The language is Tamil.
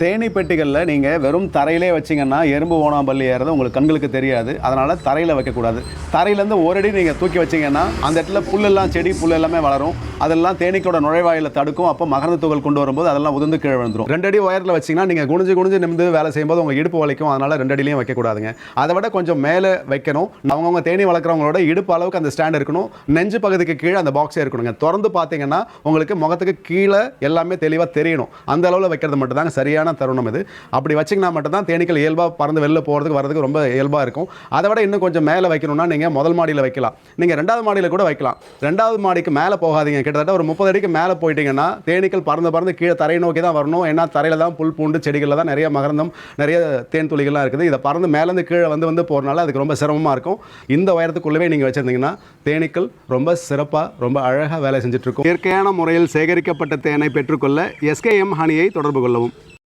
தேனீ பெட்டிகளில் நீங்கள் வெறும் தரையிலே வச்சிங்கன்னா எறும்பு ஓனாம்பள்ளி ஏறது உங்களுக்கு கண்களுக்கு தெரியாது. அதனால் தரையில் வைக்கக்கூடாது. தரையிலேருந்து ஒரு அடி நீங்கள் தூக்கி வச்சிங்கன்னா அந்த இடத்துல புல்லெல்லாம் செடி புல் எல்லாமே வளரும். அதெல்லாம் தேனீக்களோட நுழைவாயில் தடுக்கும். அப்போ மகரந்த துகள் கொண்டு வரும்போது அதெல்லாம் உதிர்ந்து கீழே விழுந்துடும். 2 அடி உயரத்தில் வச்சிங்கன்னா நீங்கள் குனிஞ்சு நிமிந்து வேலை செய்யும்போது உங்கள் இடுப்பு வலிக்கும். அதனால் 2 அடியிலையும் வைக்கக்கூடாதுங்க. அதை விட கொஞ்சம் மேலே வைக்கணும். அவங்கவுங்க தேனீ வளர்க்குறவங்களோட இடுப்பு அளவுக்கு அந்த ஸ்டாண்ட் இருக்கணும். நெஞ்சு பகுதிக்கு கீழே அந்த பாக்ஸே இருக்கணுங்க. திறந்து பார்த்தீங்கன்னா உங்களுக்கு முகத்துக்கு கீழே எல்லாமே தெளிவாக தெரியணும். அந்த அளவில் வைக்கிறது மட்டும் தாங்க சரியான தருணம் இது. அப்படி வச்சிங்கன்னா மட்டும் தான் தேனீக்கள் இயல்பாக பறந்து வெளில போகிறதுக்கு வரதுக்கு ரொம்ப இயல்பாக இருக்கும். அதை விட இன்னும் கொஞ்சம் மேலே வைக்கணும்னா நீங்கள் முதல் மாடியில் வைக்கலாம். நீங்கள் 2வது மாடியில் கூட வைக்கலாம். 2வது மாடிக்கு மேலே போகாதீங்க. கிட்டத்தட்ட ஒரு 30 அடிக்கு மேலே போயிட்டீங்கன்னா தேனீக்கள் பறந்து கீழே தரையை நோக்கி தான் வரணும். ஏன்னா தரையில் தான் புல் பூண்டு செடிகளில் தான் நிறைய மகரந்தம் நிறைய தேன் துளிகள்லாம் இருக்குது. இதை பறந்து மேலேருந்து கீழே வந்து போகிறனால அதுக்கு ரொம்ப சிரமமாக இருக்கும். இந்த உயரத்துக்குள்ளவே நீங்கள் வச்சுருந்தீங்கன்னா தேனீக்கள் ரொம்ப சிறப்பாக ரொம்ப அழகாக வேலை செஞ்சுட்டு இருக்கும். இயற்கையான முறையில் சேகரிக்கப்பட்ட தேனை பெற்றுக்கொள்ள SKM ஹனியை தொடர்பு கொள்ளவும்.